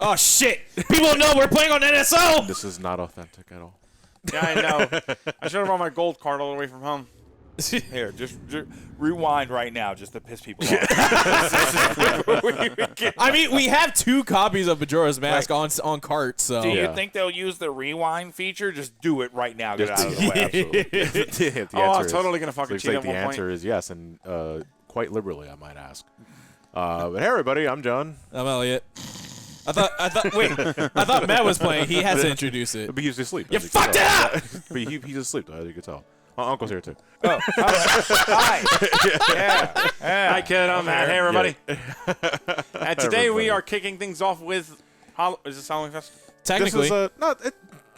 Oh, shit. People know we're playing on NSO. This is not authentic at all. Yeah, I know. I should have brought my gold card all the way from home. Here, just rewind right now just to piss people off. I mean, we have 2 copies of Majora's Mask on cart, so. Do you think they'll use the rewind feature? Just do it right now. Get out of the way. Absolutely. The Oh, I'm answer totally going to fucking is, cheat like, at the one point. answer is yes, and quite liberally, I might ask. But hey, everybody, I'm John. I'm Elliot. I thought Matt was playing. He has to introduce it. But he's asleep. You as can fucked it tell. up! But he's asleep, though, as you can tell. Uncle's here, too. Hi. Hi, kid. I'm Matt. Hey, everybody. Yeah. And today we Everybody. are kicking things off with. Is this Halloween Fest? Technically. This is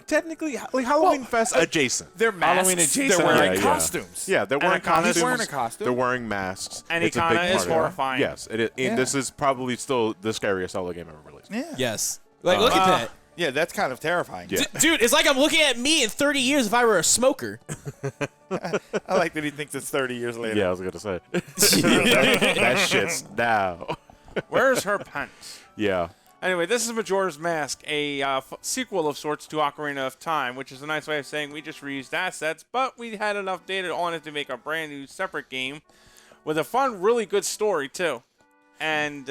technically like Halloween Fest adjacent. They're masks. Halloween adjacent. They're wearing Yeah. costumes. Yeah, they're wearing Anaconda's costumes. He's wearing a costume. They're wearing masks. And It's a big Anaconda part is of it. horrifying. Yes, it is. Yeah. This is probably still the scariest Zelda game ever released. Yeah. Yes. Like, look at that. Yeah, that's kind of terrifying. Yeah. Dude, it's like I'm looking at me in 30 years if I were a smoker. I like that he thinks it's 30 years later. Yeah, I was gonna say that shit's now. Where's her pants? Yeah. Anyway, this is Majora's Mask, a sequel of sorts to Ocarina of Time, which is a nice way of saying we just reused assets, but we had enough data on it to make a brand new separate game with a fun, really good story, too. And,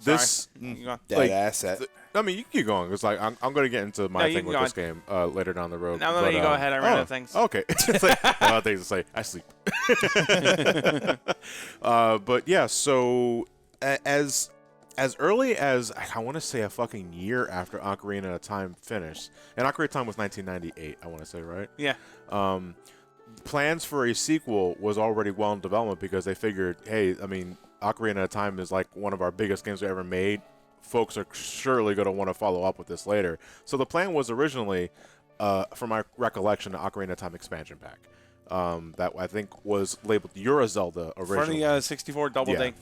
This, You go. That like, asset. I mean, you can keep going. It's like I'm going to get into my No, you thing can with go this game later down the road. Now let me go ahead. I ran out of things. Okay. It's like, a lot of things to say. I sleep. But yeah, so as early as I want to say a fucking year after Ocarina of Time finished, and Ocarina of Time was 1998. I want to say, right? Yeah. Plans for a sequel was already well in development because they figured, hey, I mean, Ocarina of Time is like one of our biggest games we ever made. Folks are surely going to want to follow up with this later. So the plan was originally, from my recollection, an Ocarina of Time expansion pack. That I think was labeled Euro Zelda For originally. the 64 double yeah, day.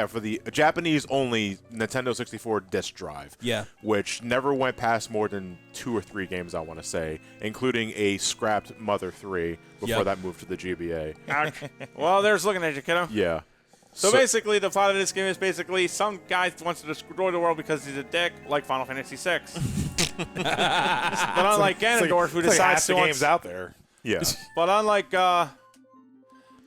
for the Japanese only Nintendo 64 disc drive. Yeah. Which never went past more than 2 or 3 games, I want to say, including a scrapped Mother 3 before Yep. that moved to the GBA. Ouch. Well, there's looking at you, kiddo. Yeah. So basically, the plot of this game is basically some guy wants to destroy the world because he's a dick, like Final Fantasy VI. But unlike Ganondorf, who It's like half decides the to games out there. Yeah. But unlike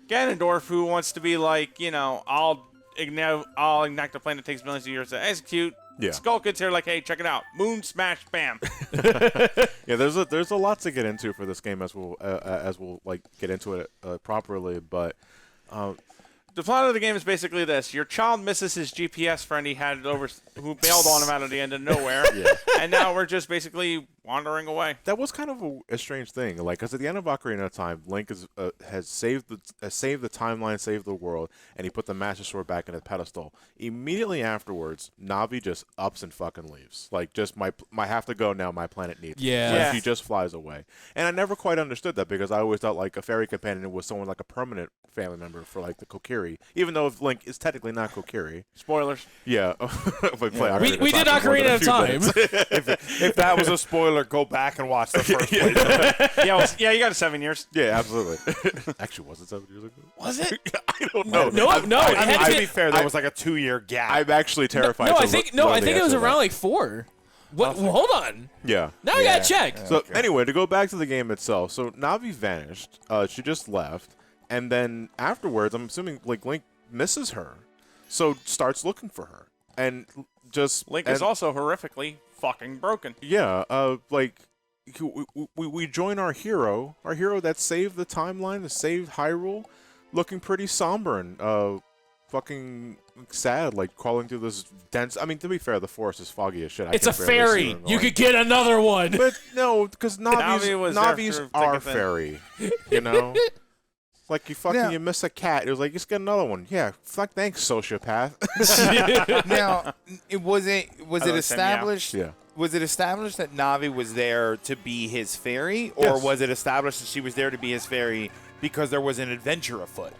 Ganondorf, who wants to be like, I'll ignite the plan that takes millions of years to execute. Yeah. Skull Kid's here like, hey, check it out. Moon smash, bam. Yeah, there's a lot to get into for this game as we'll like get into it properly, but The plot of the game is basically this. Your child misses his GPS friend he had who bailed on him out of the end of nowhere. Yeah. And now we're just basically wandering away. that was kind of a strange thing, like, because at the end of Ocarina of Time, Link has saved the timeline, saved the world, and he put the Master Sword back in its pedestal. Immediately afterwards, Navi just ups and fucking leaves. Like, just my have to go now. My planet needs me. Yeah. Like, Yeah. he just flies away, and I never quite understood that because I always thought like a fairy companion was someone like a permanent family member for like the Kokiri, even though Link is technically not Kokiri. Spoilers. Yeah, if I play Ocarina We of did Time for more than Ocarina a of few Time. minutes. If that was a spoiler, go back and watch the first playthrough. Yeah, you got 7 years. Yeah, absolutely. Actually, was it 7 years ago? Was it? I don't know. No. it I mean, had to be fair, there was like a 2-year gap. I'm actually terrified. No, to I think learn the it was answer to around that. like 4. What? Well, hold on. Yeah. Now I gotta check. So anyway, to go back to the game itself, so Navi vanished. She just left, and then afterwards, I'm assuming like Link misses her, so starts looking for her, and just Link is also horrifically fucking broken. yeah, like we join our hero that saved the timeline, that saved Hyrule, looking pretty somber and fucking sad, like crawling through this dense. I mean, to be fair, the forest is foggy as shit. It's a can barely see fairy. her You going. could get another one. But no, because Navi was there Navi's through thick are and thin. fairy. You know? It's like you fucking Yeah. you miss a cat. It was like, just get another one. Yeah, fuck, thanks, sociopath. Now, was it like saying, yeah. established? Yeah. Was it established that Navi was there to be his fairy, or Yes. was it established that she was there to be his fairy because there was an adventure afoot?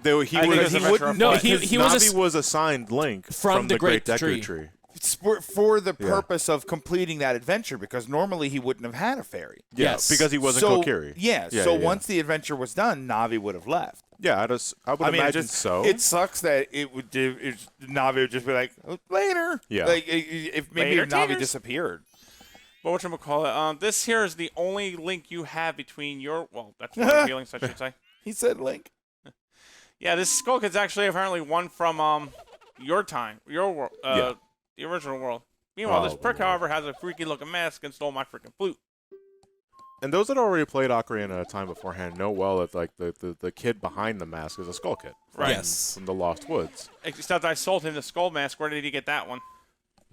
He I think it was was, a wouldn't- No, Metro- he was Navi was assigned Link From the Great Deku Tree. Tree. It's for the purpose of completing that adventure, because normally he wouldn't have had a fairy. Yeah, Yes. because he wasn't so Kokiri. yeah, Yeah, so yeah. once the adventure was done, Navi would have left. Yeah, I would imagine so. It sucks that Navi would just be like, oh, later. Yeah. Like, if maybe Later, Navi taters. disappeared. But whatchamacallit, this here is the only link you have between your, well, that's one of the feelings I should say. He said Link. Yeah, this Skull Kid's actually apparently one from your time, your world, the original world. Meanwhile, this prick, however, has a freaky looking mask and stole my freaking flute. And those that already played Ocarina of Time beforehand know well that like the kid behind the mask is a Skull Kid. Right. Yes. From the Lost Woods. Except I sold him the skull mask. Where did he get that one?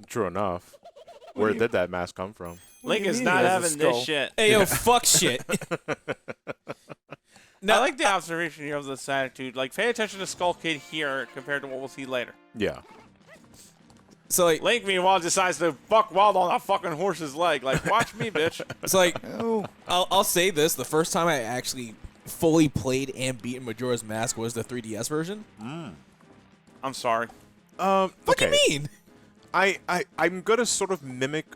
True enough. Where did that mask come from? Link do you is mean not he has a having skull? this shit. Hey, yo, fuck shit. I like the observation here of this attitude. Like, pay attention to Skull Kid here compared to what we'll see later. Yeah. So, like, Link, meanwhile, decides to buck wild on a fucking horse's leg. Like, watch me, bitch. it's like Oh. I'll say this: the first time I actually fully played and beaten Majora's Mask was the 3DS version. I'm sorry. What Okay. do you mean? I'm gonna sort of mimic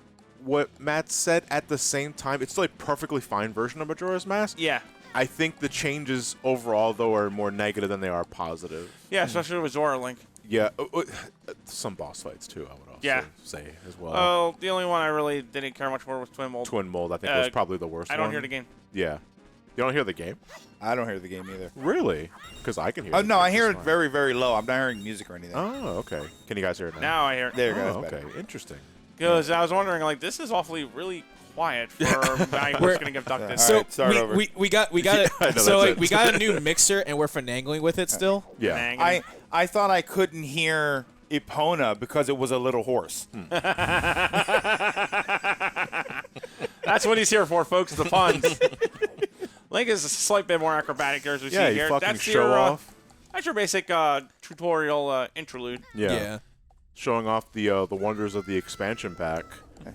what Matt said at the same time. It's still a perfectly fine version of Majora's Mask. Yeah. I think the changes overall, though, are more negative than they are positive. Yeah, especially with Zora Link. Yeah, some boss fights, too, I would also say as well. Oh, the only one I really didn't care much for was Twin Mold. Twin Mold, I think, was probably the worst I one. don't hear the game. Yeah. You don't hear the game? I don't hear the game either. Really? Because I can hear Oh, the no, game I hear just it fine. very, very low. I'm not hearing music or anything. Oh, okay. Can you guys hear it now? Now I hear it. There you go. Oh, That's okay. better. Interesting. Because I was wondering, like, this is awfully really quiet for I was going to get abducted. All So right, start over. we got I know, so that's like it. we got a new mixer and we're finagling with it still. Yeah. Dang. I thought I couldn't hear Epona because it was a little horse. That's what he's here for, folks, the puns. Link is a slight bit more acrobatic as we Yeah, see you here. fucking That's show your, off. That's your basic tutorial interlude. Yeah. Showing off the wonders of the expansion pack.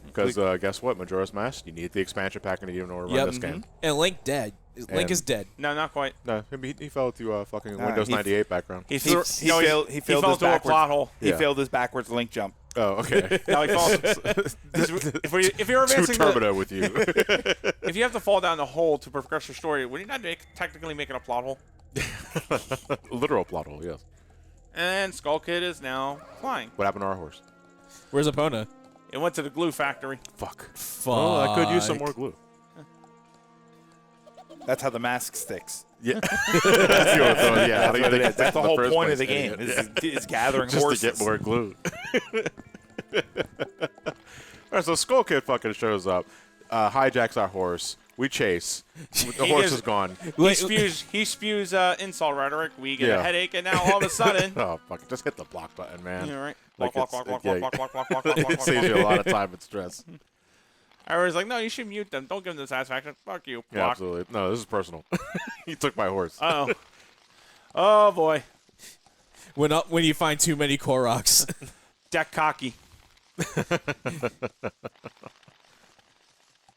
Because guess what? Majora's Mask, you need the expansion pack and you don't know where to run this game. And Link dead. Link is dead. No, not quite. No, he fell to fucking Windows 98 background. He He failed he his fell into a backwards. plot hole. He Yeah. failed his backwards Link jump. Oh, okay. No, he falls. if you're Too advancing Termina with you. if you have to fall down the hole to progress your story, would you not technically make it a plot hole? Literal plot hole, yes. And Skull Kid is now flying. What happened to our horse? Where's Epona? It went to the glue factory. Fuck. Fuck. Oh, I could use some more glue. That's how the mask sticks. Yeah. Yeah, That's the whole first point of place, the game. idiot. Is gathering Just horses. to get more glue. All right, so Skull Kid fucking shows up, hijacks our horse. We chase. The horse is gone. He spews insult rhetoric. We get a Yeah. headache, and now all of a sudden, Oh, fuck. Just hit the block button, man. you're right. Like Walk, it's- walk, walk, yeah. walk, walk, walk, walk, walk, walk, It walk, saves walk. you a lot of time and stress. I was like, no, you should mute them. Don't give them the satisfaction. Fuck you. Yeah, Block. absolutely. No, this is personal. He took my horse. Uh-oh. Oh, boy. When you find too many Koroks. Deck cocky.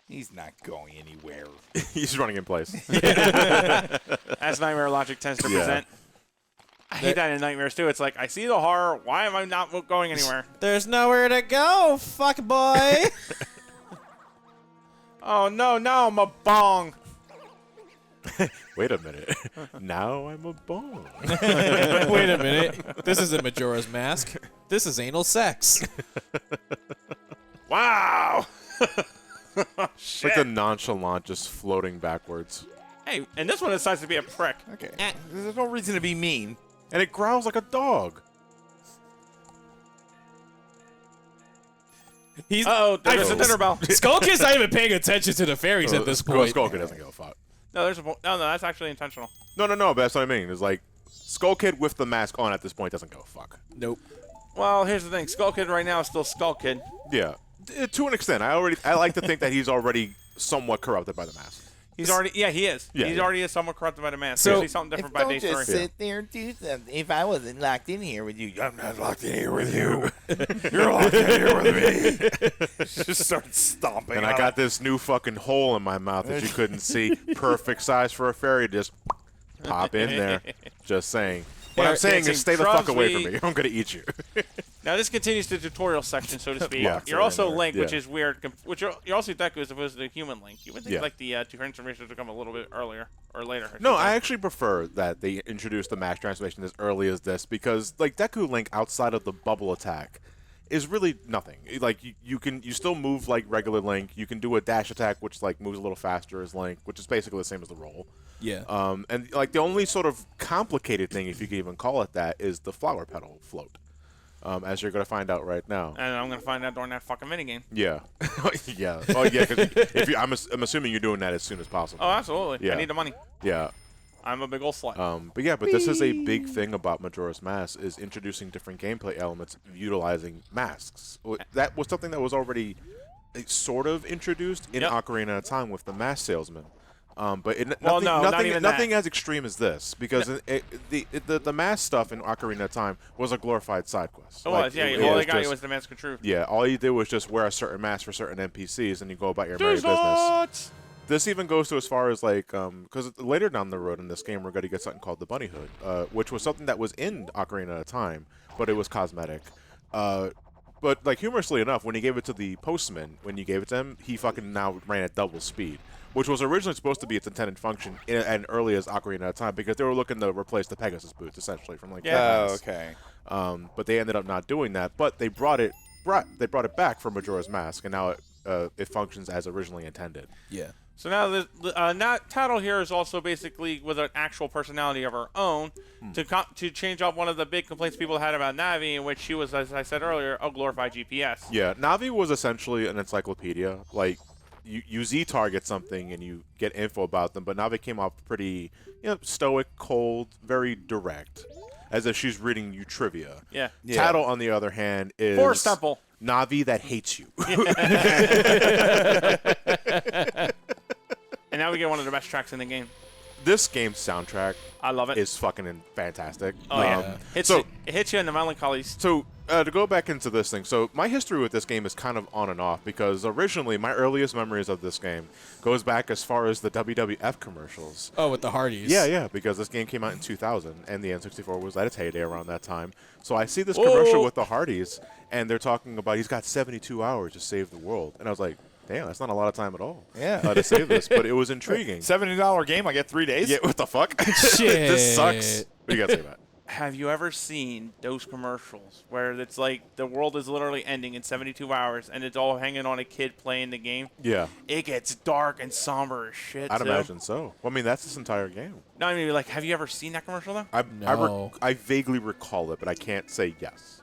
He's not going anywhere. He's running in place. As Nightmare Logic tends to Yeah. present. I hate that in Nightmares, too. It's like, I see the horror. Why am I not going anywhere? There's nowhere to go, fuck boy. Oh, no, I'm a bong. Wait a minute. Now I'm a bone. Wait a minute. This isn't Majora's Mask. This is anal sex. Wow. It's like the nonchalant just floating backwards. Hey, and this one decides to be a prick. Okay. There's no reason to be mean. And it growls like a dog. He's There's a dinner bell. Skull Kid's not even paying attention to the fairies at this point. Skull Kid doesn't give a fuck. No, there's a no, that's actually intentional. No, but that's what I mean. It's like Skull Kid with the mask on at this point doesn't give a fuck. Nope. Well, here's the thing. Skull Kid right now is still Skull Kid. Yeah. To an extent. I like to think that he's already somewhat corrupted by the mask. He's already, he is. Yeah, He yeah. already is somewhat corrupted by the mask. So- So he's something different by day Don't just 3. sit there and do something. If I wasn't locked in here with you, I'm not locked in here with you. You're locked in here with me. Just start stomping. And I got this new fucking hole in my mouth that you couldn't see. Perfect size for a fairy. Just pop in there. Just saying. What I'm saying is stay the fuck away from me. I'm going to eat you. Now this continues the tutorial section, so to speak. Yeah. You're also Link, Yeah. which is weird. Which you're also Deku as opposed to the human Link. You would think Yeah. like the two transformations would come a little bit earlier or later. No, I actually prefer that they introduced the mass transformation as early as this because, like, Deku Link outside of the bubble attack is really nothing. Like, you still move like regular Link. You can do a dash attack, which like moves a little faster as Link, which is basically the same as the roll. Yeah. And like the only sort of complicated thing, if you can even call it that, is the flower petal float. As you're gonna find out right now. And I'm gonna find out during that fucking minigame. Yeah, yeah. Oh yeah, because if I'm assuming you're doing that as soon as possible. Oh, absolutely. Yeah. I need the money. Yeah. I'm a big old slut. But this is a big thing about Majora's Mask is introducing different gameplay elements utilizing masks. That was something that was already sort of introduced in Yep. Ocarina of Time with the mask salesman. But Well, no, not even nothing that. as extreme as this because the mask stuff in Ocarina of Time was a glorified side quest. It Like, was, yeah. it All was they got you just- was the Mask of Truth. yeah, all you did was just wear a certain mask for certain NPCs and you go about your merry business. This even goes to as far as like, because later down the road in this game, we're going to get something called the Bunny Hood, which was something that was in Ocarina of Time, but it was cosmetic. But like humorously enough, when you gave it to the postman, when you gave it to him, he fucking now ran at double speed, which was originally supposed to be its intended function and early as Ocarina of Time because they were looking to replace the Pegasus boots essentially from like. Yeah. Oh, okay. But they ended up not doing that. But they brought it back for Majora's Mask, and now it functions as originally intended. Yeah. So now Tattle here is also basically with an actual personality of her own to change up one of the big complaints people had about Navi, in which she was, as I said earlier, a glorified GPS. Yeah, Navi was essentially an encyclopedia. Like, you Z-target something and you get info about them, but Navi came off pretty, stoic, cold, very direct, as if she's reading you trivia. Yeah. Tattle, on the other hand, is Forest Temple. Navi that hates you. And now we get one of the best tracks in the game. This game's soundtrack I love it. is fucking fantastic. Oh, yeah. It hits you in the melancholies. So, to go back into this thing, so my history with this game is kind of on and off because originally my earliest memories of this game goes back as far as the WWF commercials. Oh, with the Hardys. Yeah, because this game came out in 2000 and the N64 was at its heyday around that time. So I see this commercial with the Hardys and they're talking about he's got 72 hours to save the world. And I was like, damn, that's not a lot of time at all to save this, but it was intriguing. $70 game, I get 3 days? Yeah, what the fuck? Shit. This sucks. What do you got to say about it? Have you ever seen those commercials where it's like the world is literally ending in 72 hours and it's all hanging on a kid playing the game? Yeah. It gets dark and somber as shit. I'd too. imagine so. Well, I mean, that's this entire game. No, I mean, like, have you ever seen that commercial though? No. I vaguely recall it, but I can't say yes.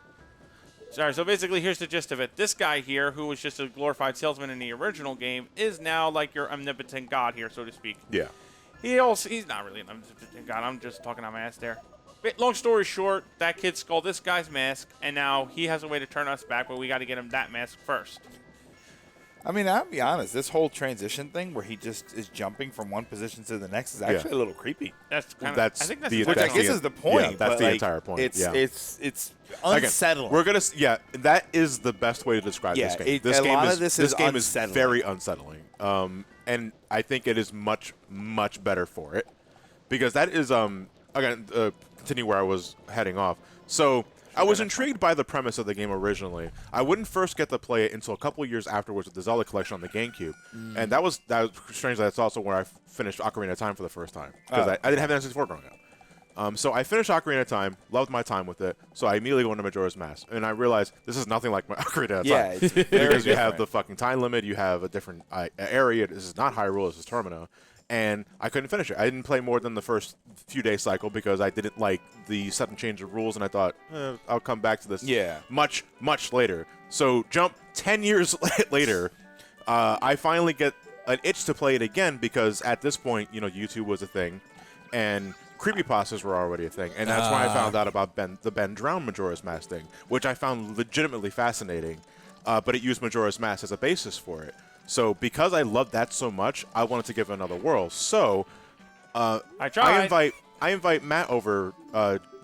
Sorry, so basically, here's the gist of it. This guy here, who was just a glorified salesman in the original game, is now like your omnipotent god here, so to speak. Yeah. He's not really an omnipotent god. I'm just talking out my ass there. But long story short, that kid stole this guy's mask, and now he has a way to turn us back, but we got to get him that mask first. I mean, I'll be honest. This whole transition thing where he just is jumping from one position to the next is actually a little creepy. That's kind of. That's I think that's the- Which I that's guess the- is the point. yeah, that's but, the like, entire point, It's yeah. it's Again, unsettling. we're gonna that is the best way to describe Yeah, this game. it- This a game lot is of this this is game unsettling. is very unsettling. And I think it is much better for it because that is again continue where I was heading off. So I was intrigued by the premise of the game originally. I wouldn't first get to play it until a couple years afterwards with the Zelda collection on the GameCube, and that was strange. That's also where I finished Ocarina of Time for the first time because I didn't have the N64 growing up. So I finished Ocarina of Time, loved my time with it. So I immediately went to Majora's Mask, and I realized this is nothing like my Ocarina of Time. Yeah, it's very because you have different. the fucking time limit, you have a different area. This is not Hyrule, this is Termina. And I couldn't finish it. I didn't play more than the first few days cycle because I didn't like the sudden change of rules, and I thought, I'll come back to this much later. So jump 10 years later, I finally get an itch to play it again because at this point, YouTube was a thing, and creepypastas were already a thing. And that's when I found out about the Ben Drown Majora's Mask thing, which I found legitimately fascinating, but it used Majora's Mask as a basis for it. So because I loved that so much, I wanted to give it another whirl. So I tried. I invite Matt over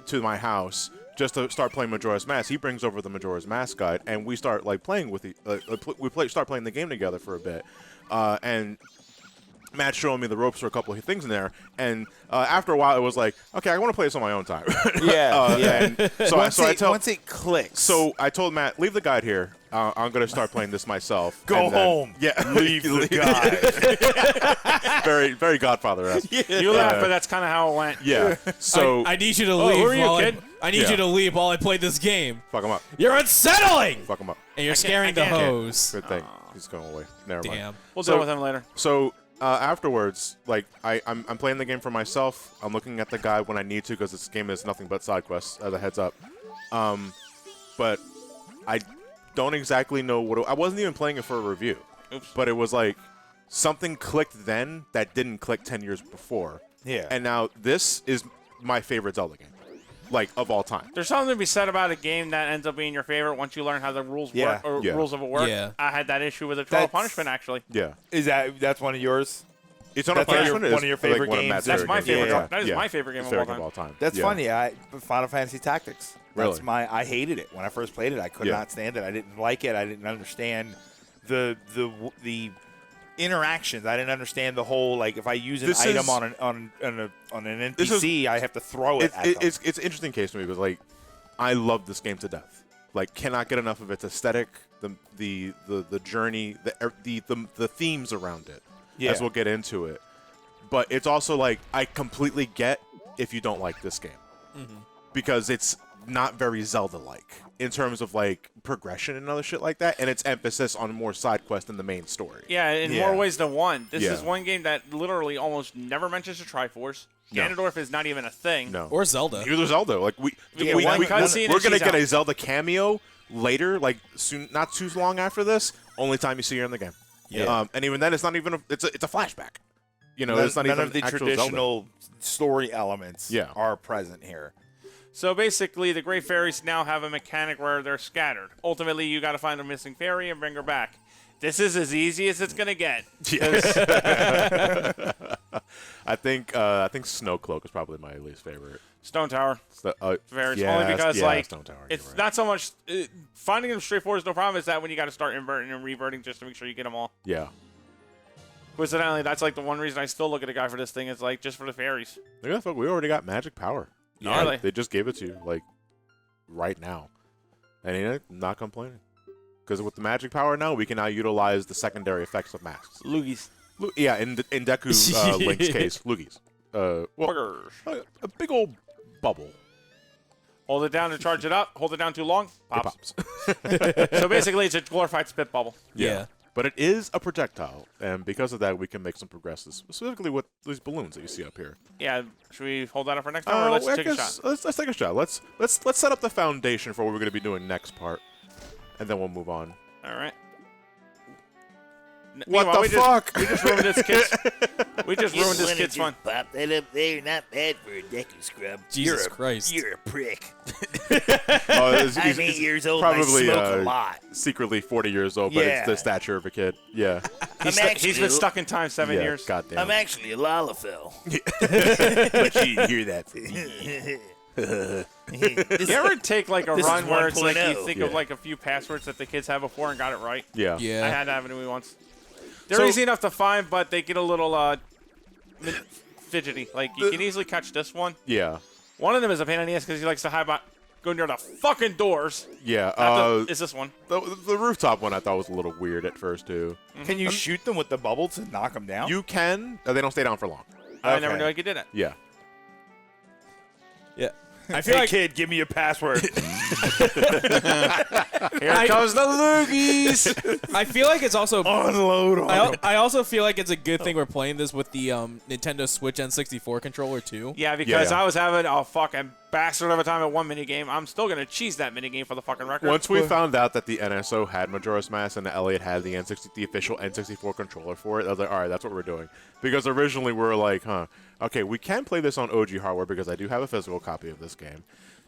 to my house just to start playing Majora's Mask. He brings over the Majora's Mask guide, and we start playing with start playing the game together for a bit. And Matt showing me the ropes for a couple of things in there, and after a while, it was like, okay, I want to play this on my own time. Yeah. And so Once it clicks. So I told Matt, leave the guide here. I'm going to start playing this myself. Go and then- home. Yeah. Leave the guide. very, very Godfather-esque. You laugh, but that's kind of how it went. Yeah. So I need you to Oh, leave. who are you, while kid? I need Yeah. you to leave while I play this game. fuck him up. You're unsettling, Fuck him up. and you're I scaring can't- the I can't. hose. Good thing. He's going away. Never mind. Damn. We'll So- deal with him later. So afterwards, like I'm playing the game for myself. I'm looking at the guide when I need to because this game is nothing but side quests. As a heads up, but I don't exactly know what I wasn't even playing it for a review. Oops. But it was like something clicked then that didn't click 10 years before. Yeah. And now this is my favorite Zelda game, like of all time. There's something to be said about a game that ends up being your favorite once you learn how the rules Yeah. work or Yeah. rules of it work. Yeah. I had that issue with Eternal That's- Punishment actually. Yeah. That's one of yours? It's on a That's one of your- punishment. one of your favorite one of games. Matt's That's my games. favorite. Yeah. That is Yeah. my favorite game His of all favorite time. of all time. That's Yeah. funny. Final Fantasy Tactics. Really? That's I hated it when I first played it. I could Yeah. not stand it. I didn't like it. I didn't understand the interactions. I didn't understand the whole like if I use an This item is- on an This is- NPC, I have to throw it. at them. It's an interesting case to me because like I love this game to death. Like cannot get enough of its aesthetic, the journey, the themes around it. Yeah. As we'll get into it. But it's also like I completely get if you don't like this game because it's not very Zelda-like in terms of like progression and other shit like that, and its emphasis on more side quest than the main story. Yeah, in Yeah. more ways than one. This Yeah. is one game that literally almost never mentions the Triforce. No. Ganondorf is not even a thing. No. Or Zelda. Neither Zelda. Like We get one cutscene we're and gonna she's get out. a Zelda cameo later, like soon, not too long after this. Only time you see her in the game. Yeah. And even then, it's not even. It's a flashback. You know, none, it's not none even of the actual traditional story elements Yeah. are present here. So basically, the Great Fairies now have a mechanic where they're scattered. Ultimately, you got to find a missing fairy and bring her back. This is as easy as it's gonna get. Zelda. I think Snowcloak is probably my least favorite. Stone Tower. Varies yes, only because yeah, like Stone Tower, it's you're right. not so much finding them straightforward is no problem. It's that when you got to start inverting and reverting just to make sure you get them all. Yeah. Coincidentally, that's like the one reason I still look at a guy for this thing is like just for the fairies. Look at that, we already got magic power. Yeah. Really? They just gave it to you like right now, and you know, not complaining. Because with the magic power now, we can now utilize the secondary effects of masks. Loogies. Yeah, in Deku Link's case, Loogies. Well, Buggers. a big old bubble. Hold it down to charge it up. Hold it down too long. It Pops. pops. So basically, it's a glorified spit bubble. Yeah. But it is a projectile, and because of that, we can make some progresses, specifically with these balloons that you see up here. Yeah. Should we hold that up for next time, or let's I take a guess shot? Let's take a shot. Let's set up the foundation for what we're going to be doing next part, and then we'll move on. All right. What Meanwhile, the fuck? We just ruined this kid's. We just ruined this kid's fun. Pop that up there. Not bad for a Deku scrub. Jesus Christ. You're a prick. He's- I'm he's 8 years old. And I probably smoke a lot. secretly 40 years old, but it's Yeah. the stature of a kid. Yeah. He's been stuck in time 7 Yeah, years. Goddamn. I'm actually a Lalafell. But you didn't hear that. You ever take like a This run is where it's like you 1.0. think of Yeah. like a few passwords that the kids had before and got it right? Yeah. Yeah. I had that happen to me once. They're So- easy enough to find, but they get a little fidgety. Like you can easily catch this one. Yeah. One of them is a pain in the ass because he likes to hide by, go near the fucking doors. Yeah. Is this one? The rooftop one I thought was a little weird at first too. Can you shoot them with the bubble to knock them down? You can. They don't stay down for long. I never Okay. knew I could do that. Yeah. Yeah. I feel Hey like kid, give me your password. Here comes the loogies. I feel like it's also Unload on I also feel like it's a good thing we're playing this with the Nintendo Switch N64 controller too. Yeah, because Yeah. I was having a fucking bastard of a time at one minigame. I'm still going to cheese that minigame for the fucking record. Once we found out that the NSO had Majora's Mask and Elliot had the the official N64 controller for it, I was like, all right, that's what we're doing. Because originally we were like, okay, we can play this on OG hardware because I do have a physical copy of this game.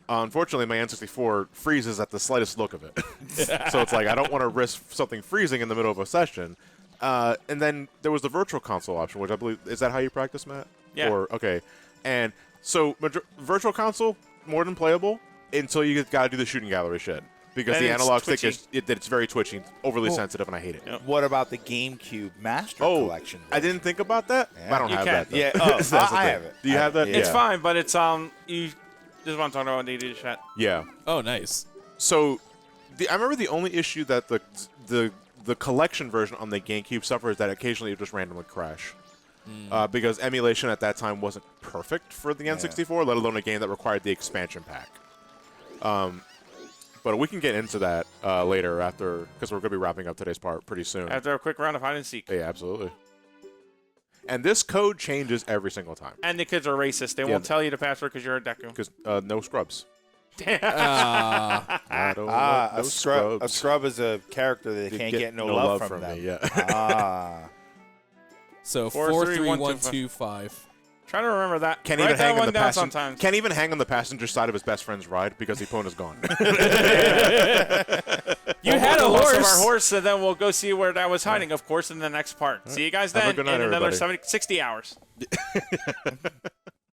Unfortunately, my N64 freezes at the slightest look of it. So it's like, I don't want to risk something freezing in the middle of a session. And then there was the virtual console option, which I believe, is that how you practice, Matt? Yeah. Okay. And so virtual console, more than playable until you got to do the shooting gallery shit. because And the it's analog stick twitchy. it's very twitchy, overly sensitive, and I hate it. Yep. What about the GameCube Master Oh, Collection? I didn't think about that. Yeah. I don't You have can. that. Though. Yeah, That's the I thing. have it. Do you I have have that? it. It's Yeah. fine, but it's you. This is what I'm talking about. They did chat. Yeah. Oh, nice. So, I remember the only issue that the collection version on the GameCube suffered is that occasionally it would just randomly crash. Because emulation at that time wasn't perfect for the N64, let alone a game that required the expansion pack. But we can get into that later after, because we're going to be wrapping up today's part pretty soon. After a quick round of hide and seek. Yeah, absolutely. And this code changes every single time. And the kids are racist. They won't tell you the password because you're a Deku. Because no scrubs. Ah, I don't want no A scrub. scrubs. A scrub is a character that You can't get no love from them. me. Yeah. so 43125. 43125. Try to remember that. Can't Write even that hang on one the down passenger. sometimes. Can't even hang on the passenger side of his best friend's ride because the opponent's gone. You had a We'll loss of horse. our horse, and then we'll go see where that was hiding, of course, in the next part. See you guys Have a then good night, in another everybody. 60 hours.